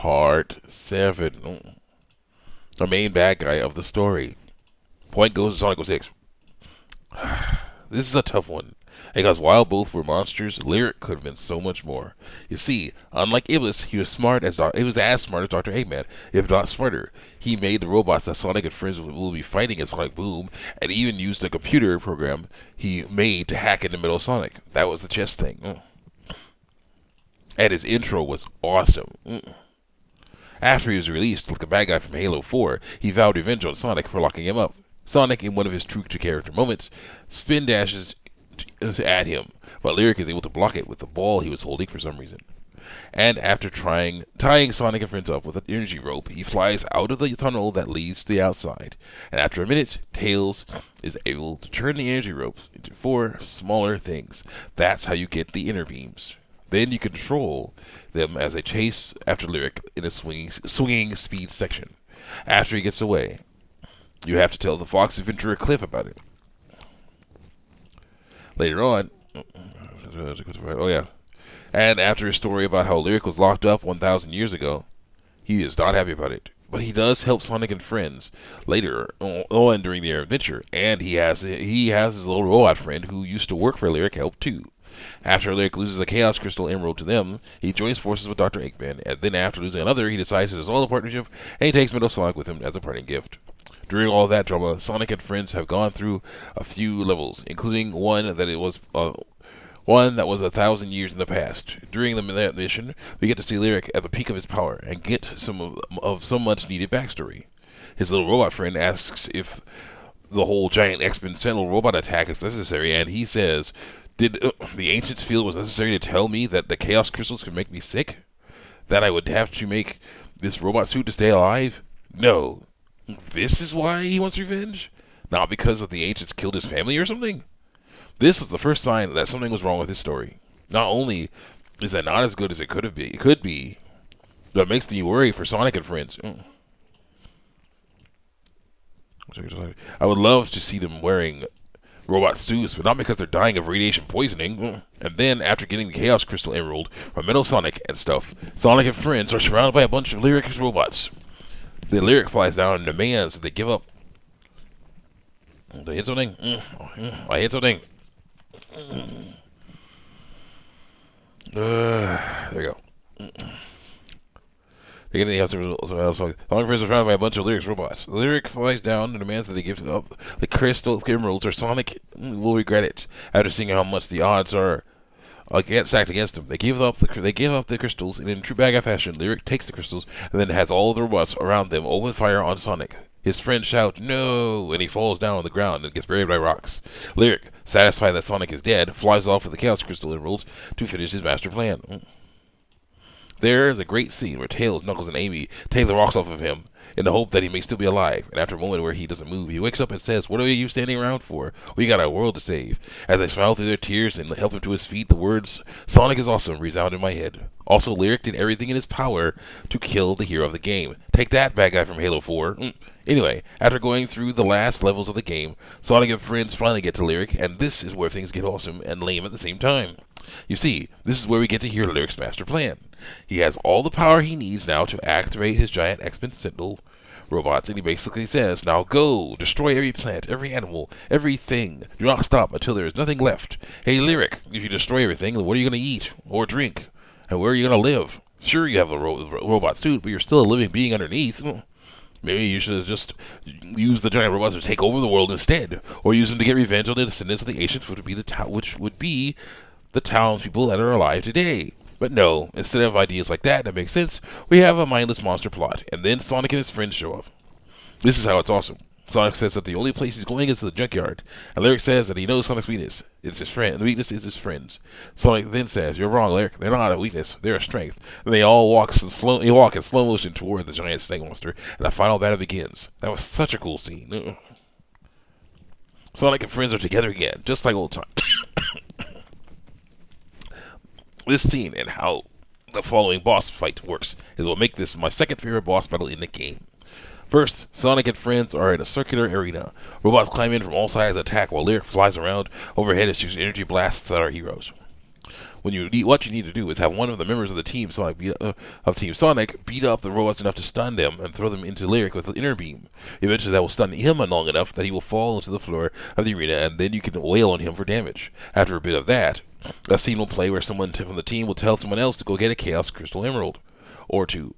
Part 7. The main bad guy of the story. Point goes to Sonic 06. This is a tough one. Because while both were monsters, Lyric could have been so much more. You see, unlike Iblis, he was he was as smart as Dr. Eggman, if not smarter. He made the robots that Sonic and friends will be fighting in Sonic Boom, and even used a computer program he made to hack into Metal Sonic. That was the chess thing. And his intro was awesome. After he was released, like the bad guy from Halo 4, he vowed revenge on Sonic for locking him up. Sonic, in one of his true-to-character moments, spin dashes at him, but Lyric is able to block it with the ball he was holding for some reason. And after tying Sonic and friends up with an energy rope, he flies out of the tunnel that leads to the outside. And after a minute, Tails is able to turn the energy ropes into 4 smaller things. That's how you get the inner beams. Then you control them as they chase after Lyric in a swinging speed section. After he gets away, you have to tell the Fox Adventurer Cliff about it. Later on, oh yeah, and after a story about how Lyric was locked up 1,000 years ago, he is not happy about it. But he does help Sonic and friends later on during their adventure, and he has his little robot friend who used to work for Lyric help too. After Lyric loses a Chaos Crystal Emerald to them, he joins forces with Dr. Eggman, and then after losing another, he decides to dissolve the partnership, and he takes Metal Sonic with him as a parting gift. During all that drama, Sonic and friends have gone through a few levels, including one that was 1,000 years in the past. During the mission, we get to see Lyric at the peak of his power and get some much-needed backstory. His little robot friend asks if the whole giant X-Men Sentinel robot attack is necessary, and he says, "Did the ancients feel it was necessary to tell me that the Chaos Crystals could make me sick? That I would have to make this robot suit to stay alive? No. This is why he wants revenge? Not because of the ancients killed his family or something?" This was the first sign that something was wrong with his story. Not only is that not as good as it could be, but it makes me worry for Sonic and friends. I would love to see them wearing robot suits, but not because they're dying of radiation poisoning. And then, after getting the Chaos Crystal Emerald from Metal Sonic and stuff, Sonic and friends are surrounded by a bunch of Lyric robots. The Lyric flies down and demands that they give up. Did I hit something? I hit something. There you go. They get the answer. Sonic and friends are surrounded by a bunch of Lyric robots. The Lyric flies down and demands that they give up the Crystal Emeralds, or Sonic will regret it. After seeing how much the odds are stacked against them, they give up the crystals, and in true bad guy fashion, Lyric takes the crystals and then has all of the robots around them open fire on Sonic. His friends shout, "No!" and he falls down on the ground and gets buried by rocks. Lyric, satisfied that Sonic is dead, flies off with the Chaos Crystal Emeralds to finish his master plan. There is a great scene where Tails, Knuckles, and Amy take the rocks off of him in the hope that he may still be alive, and after a moment where he doesn't move, he wakes up and says, "What are you standing around for? We got a world to save." As they smile through their tears and help him to his feet, the words, "Sonic is awesome," resound in my head. Also, Lyric did everything in his power to kill the hero of the game. Take that, bad guy from Halo 4. Anyway, after going through the last levels of the game, Sonic and friends finally get to Lyric, and this is where things get awesome and lame at the same time. You see, this is where we get to hear Lyric's master plan. He has all the power he needs now to activate his giant X-Men Sentinel robots, and he basically says, "Now go, destroy every plant, every animal, everything. Do not stop until there is nothing left. Hey, Lyric, if you destroy everything, what are you going to eat or drink? And where are you going to live? Sure, you have a robot suit, but you're still a living being underneath. Maybe you should have just used the giant robots to take over the world instead, or use them to get revenge on the descendants of the ancients, which would be the townspeople that are alive today." But no, instead of ideas like that make sense, we have a mindless monster plot, and then Sonic and his friends show up. This is how it's awesome. Sonic says that the only place he's going is to the junkyard, and Lyric says that he knows Sonic's weakness. It's his friend. The weakness is his friends. Sonic then says, "You're wrong, Lyric. They're not a weakness. They're a strength." And they all walk in slow motion toward the giant snake monster, and the final battle begins. That was such a cool scene. Sonic and friends are together again, just like old times. This scene and how the following boss fight works is what make this my second favorite boss battle in the game. First, Sonic and friends are in a circular arena. Robots climb in from all sides and attack while Lyric flies around overhead and shoots energy blasts at our heroes. What you need to do is have one of the members of the team, of Team Sonic, beat up the robots enough to stun them and throw them into Lyric with the inner beam. Eventually, that will stun him long enough that he will fall into the floor of the arena, and then you can wail on him for damage. After a bit of that, a scene will play where someone from the team will tell someone else to go get a Chaos Crystal Emerald, or to.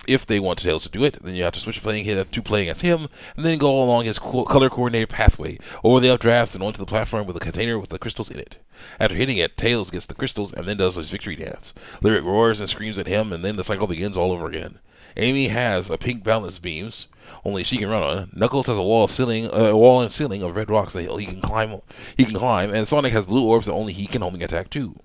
If they want Tails to do it, then you have to switch to playing as him, and then go along his color-coordinated pathway, over the updrafts and onto the platform with a container with the crystals in it. After hitting it, Tails gets the crystals and then does his victory dance. Lyric roars and screams at him, and then the cycle begins all over again. Amy has a pink balance beams, only she can run on. Knuckles has a wall and ceiling of red rocks that he can climb. And Sonic has blue orbs that only he can homing attack too.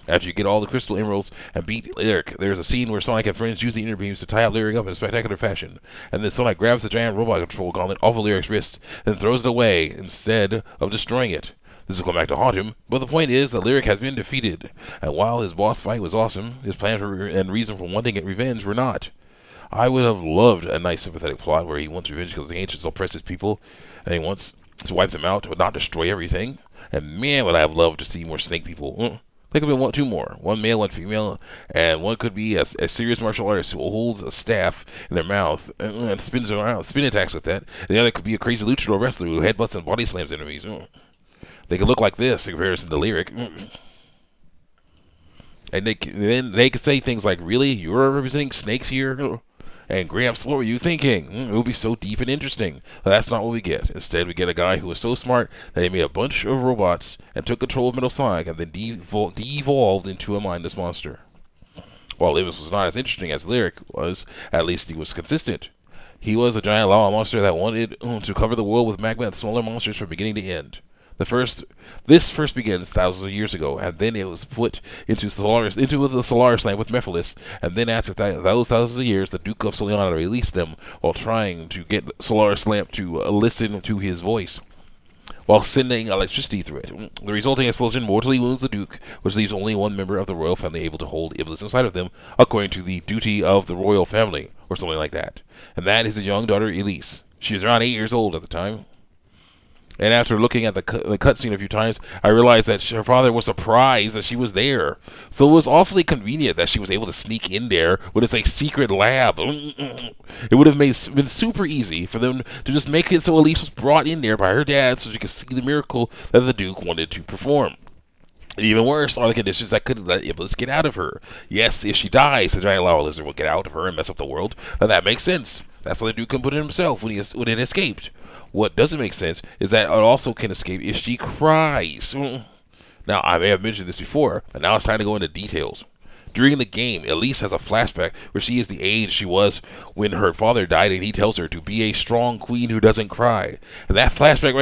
After you get all the crystal emeralds and beat Lyric, there's a scene where Sonic and friends use the inner beams to tie out Lyric up in spectacular fashion, and then Sonic grabs the giant robot control gauntlet off of Lyric's wrist and throws it away instead of destroying it. This will come back to haunt him, but the point is that Lyric has been defeated, and while his boss fight was awesome, his plan and reason for wanting revenge were not. I would have loved a nice sympathetic plot where he wants revenge because the ancients oppress his people, and he wants to wipe them out but not destroy everything. And man, would I have loved to see more snake people. There could have been two more. One male, one female, and one could be a serious martial artist who holds a staff in their mouth and spins around, spin attacks with that. And the other could be a crazy luchador wrestler who headbutts and body slams enemies. They could look like this in comparison to Lyric. And then they could say things like, "Really? You're representing snakes here?" And Gramps, what were you thinking? It would be so deep and interesting. But that's not what we get. Instead, we get a guy who was so smart that he made a bunch of robots and took control of Metal Sonic and then de-evolved into a mindless monster. While Libus was not as interesting as Lyric was, at least he was consistent. He was a giant lava monster that wanted to cover the world with magma and smaller monsters from beginning to end. This first begins thousands of years ago, and then it was put into the Solaris Land with Mephiles, and then after those thousands of years, the Duke of Soliana released them while trying to get Solaris Lamp to listen to his voice, while sending electricity through it. The resulting explosion mortally wounds the Duke, which leaves only one member of the royal family able to hold Iblis inside of them, according to the duty of the royal family, or something like that. And that is his young daughter, Elise. She was around 8 years old at the time. And after looking at the cutscene a few times, I realized that her father was surprised that she was there. So it was awfully convenient that she was able to sneak in there with this secret lab. It would have been super easy for them to just make it so Elise was brought in there by her dad so she could see the miracle that the Duke wanted to perform. And even worse are the conditions that could let Iblis get out of her. Yes, if she dies, the giant lava lizard will get out of her and mess up the world. And that makes sense. That's what the Duke can put in himself when it escaped. What doesn't make sense is that it also can escape if she cries. Now, I may have mentioned this before, but now it's time to go into details. During the game, Elise has a flashback where she is the age she was when her father died, and he tells her to be a strong queen who doesn't cry. And that flashback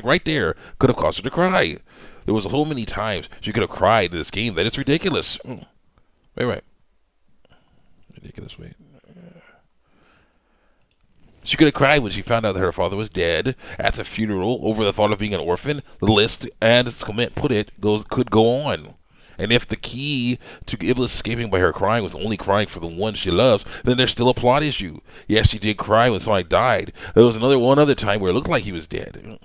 right there could have caused her to cry. There was so many times she could have cried in this game that it's ridiculous. Wait. Ridiculous, wait. She could have cried when she found out that her father was dead, at the funeral, over the thought of being an orphan. The list, as Clement put it, could go on. And if the key to Iblis escaping by her crying was only crying for the one she loves, then there's still a plot issue. Yes, she did cry when Sonic died. There was one other time where it looked like he was dead.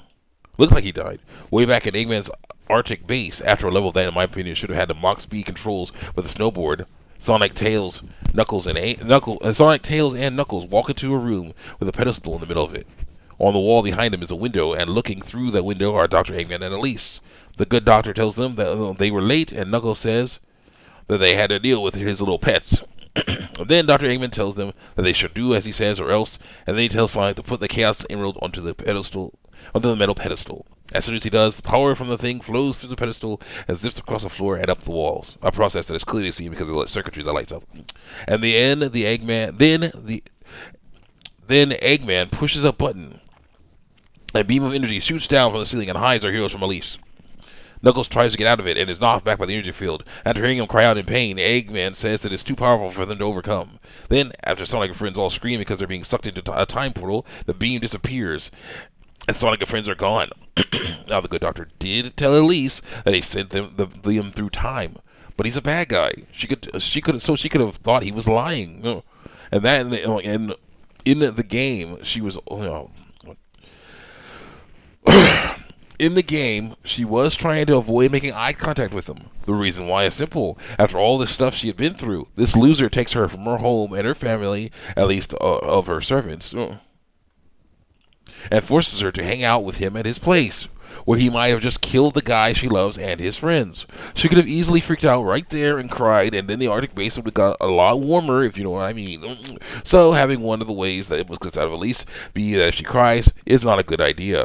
Looked like he died. Way back at Eggman's Arctic base, after a level that, in my opinion, should have had the Mach speed controls with a snowboard. Sonic, Tails, and Knuckles walk into a room with a pedestal in the middle of it. On the wall behind them is a window, and looking through that window are Dr. Eggman and Elise. The good doctor tells them that they were late, and Knuckles says that they had to deal with his little pets. Then Dr. Eggman tells them that they should do as he says or else, and then he tells Sonic to put the Chaos Emerald onto the metal pedestal. As soon as he does, the power from the thing flows through the pedestal and zips across the floor and up the walls. A process that is clearly seen because of the circuitry that lights up. And then Eggman pushes a button. A beam of energy shoots down from the ceiling and hides our heroes from Elise. Knuckles tries to get out of it and is knocked back by the energy field. After hearing him cry out in pain, Eggman says that it's too powerful for them to overcome. Then, after Sonic and friends all scream because they're being sucked into a time portal, the beam disappears. And Sonic and friends are gone. Now, the good doctor did tell Elise that he sent them through time, but he's a bad guy. She could have thought he was lying. And that, in the game, she was. In the game, she was trying to avoid making eye contact with him. The reason why is simple. After all the stuff she had been through, this loser takes her from her home and her family, at least of her servants, and forces her to hang out with him at his place, where he might have just killed the guy she loves and his friends. She could have easily freaked out right there and cried, and then the Arctic base would have got a lot warmer, if you know what I mean. So having one of the ways that it was gets out of Elise be that if she cries is not a good idea.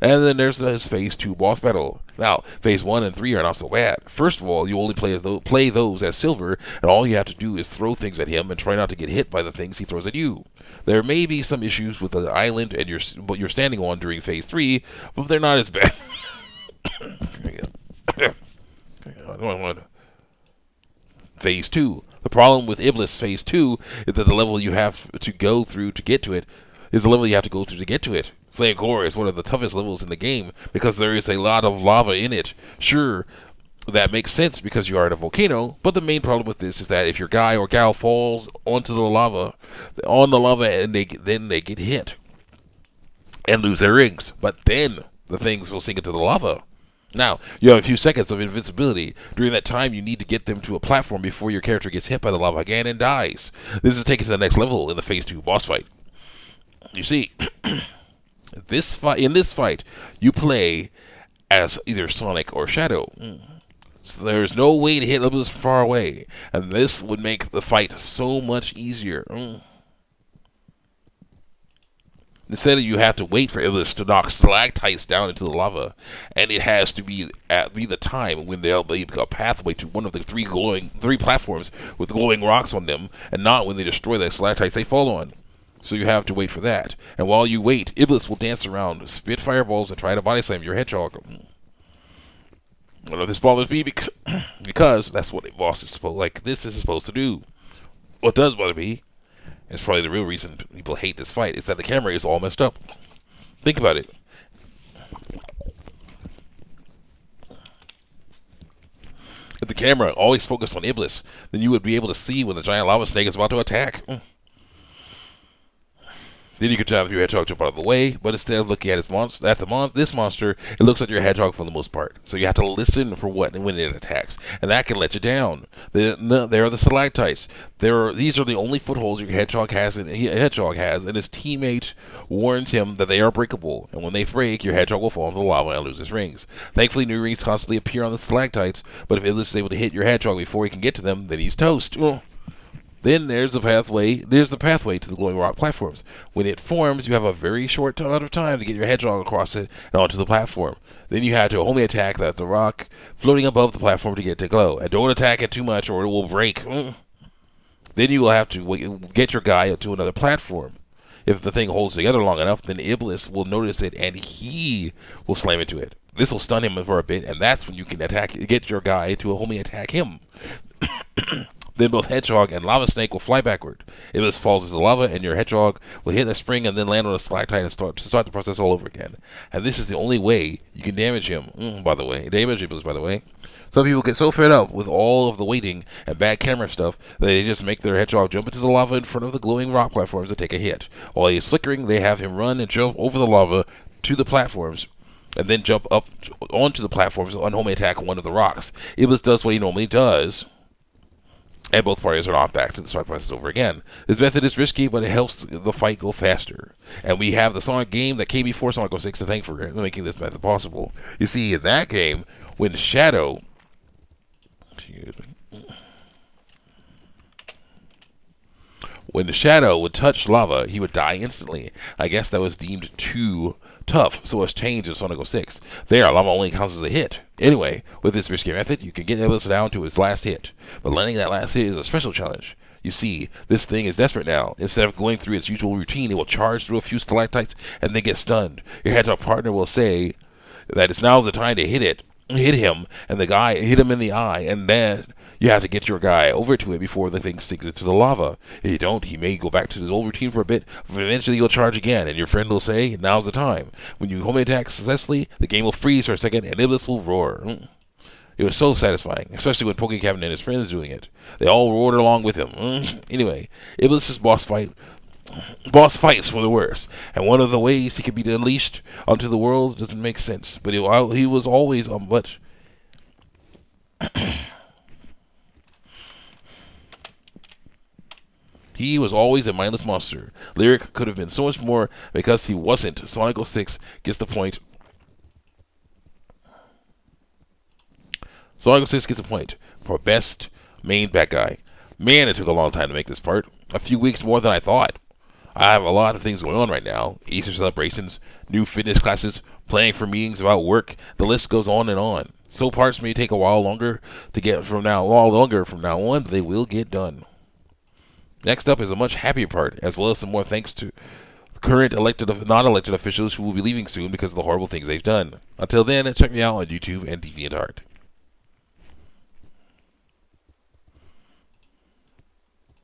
And then there's his Phase 2 boss battle. Now, Phase 1 and 3 are not so bad. First of all, you only play those as Silver, and all you have to do is throw things at him and try not to get hit by the things he throws at you. There may be some issues with the island and you're standing on during Phase 3, but they're not as bad. Phase 2. The problem with Iblis Phase 2 is that the level you have to go through to get to it is the level you have to go through to get to it. Flame Core is one of the toughest levels in the game because there is a lot of lava in it. Sure, that makes sense because you are in a volcano, but the main problem with this is that if your guy or gal falls onto the lava, and then they get hit and lose their rings, but then the things will sink into the lava. Now, you have a few seconds of invincibility. During that time, you need to get them to a platform before your character gets hit by the lava again and dies. This is taken to the next level in the Phase 2 boss fight. You see, in this fight, you play as either Sonic or Shadow. So there's no way to hit Iblis from far away, and this would make the fight so much easier. Instead, you have to wait for Iblis to knock stalactites down into the lava, and it has to be at the time when they'll be a pathway to one of the three platforms with glowing rocks on them, and not when they destroy the stalactites they fall on. So you have to wait for that. And while you wait, Iblis will dance around, spit fireballs, and try to body slam your hedgehog. I don't know if this bothers me because that's what a boss is supposed to do. What does bother me, and it's probably the real reason people hate this fight, is that the camera is all messed up. Think about it. If the camera always focused on Iblis, then you would be able to see when the giant lava snake is about to attack. Then you could have your hedgehog jump out of the way, but instead of looking at this monster, it looks at your hedgehog for the most part. So you have to listen for what and when it attacks, and that can let you down. There are the stalactites. These are the only footholds your hedgehog has, and his teammate warns him that they are breakable, and when they break, your hedgehog will fall into the lava and lose his rings. Thankfully, new rings constantly appear on the stalactites, but if Iblis is able to hit your hedgehog before he can get to them, then he's toast. Then there's the pathway to the glowing rock platforms. When it forms, you have a very short amount of time to get your hedgehog across it and onto the platform. Then you have to only attack the rock floating above the platform to get to glow. And don't attack it too much or it will break. Then you will have to get your guy to another platform. If the thing holds together long enough, then Iblis will notice it and he will slam into it. This will stun him for a bit, and that's when you can get your guy to only attack him. Then both Hedgehog and Lava Snake will fly backward. Iblis falls into the lava, and your Hedgehog will hit a spring and then land on a stalactite and start the process all over again. And this is the only way you can damage him. Damage Iblis, by the way. Some people get so fed up with all of the waiting and bad camera stuff that they just make their Hedgehog jump into the lava in front of the glowing rock platforms and take a hit. While he is flickering, they have him run and jump over the lava to the platforms, and then jump up onto the platforms and home attack one of the rocks. Iblis does what he normally does, and both parties are knocked back to the start process over again. This method is risky, but it helps the fight go faster. And we have the Sonic game that came before Sonic 06 to thank for making this method possible. You see, in that game, when Shadow would touch lava, he would die instantly. I guess that was deemed too tough, so it's changed in Sonic 06. There, lava only counts as a hit. Anyway, with this risky method, you can get Iblis down to his last hit. But landing that last hit is a special challenge. You see, this thing is desperate now. Instead of going through its usual routine, it will charge through a few stalactites and then get stunned. Your hedgehog partner will say that it's now's the time to hit him, and the guy hit him in the eye, and then you have to get your guy over to it before the thing sinks into the lava. If you don't, he may go back to his old routine for a bit, but eventually he'll charge again, and your friend will say, now's the time. When you home attack successfully, the game will freeze for a second, and Iblis will roar. It was so satisfying, especially when PokeCaptain and his friends doing it. They all roared along with him. Anyway, Iblis' boss fight Boss fights for the worst, and one of the ways he could be unleashed onto the world doesn't make sense. But he was always a much. He was always a mindless monster. Lyric could have been so much more because he wasn't. Sonic 06 gets the point. Sonic 06 gets the point for best main bad guy. Man, it took a long time to make this part. A few weeks more than I thought. I have a lot of things going on right now. Easter celebrations, new fitness classes, planning for meetings about work. The list goes on and on. So parts may take a while longer to get from now on, but they will get done. Next up is a much happier part, as well as some more thanks to current non-elected officials who will be leaving soon because of the horrible things they've done. Until then, check me out on YouTube and DeviantArt.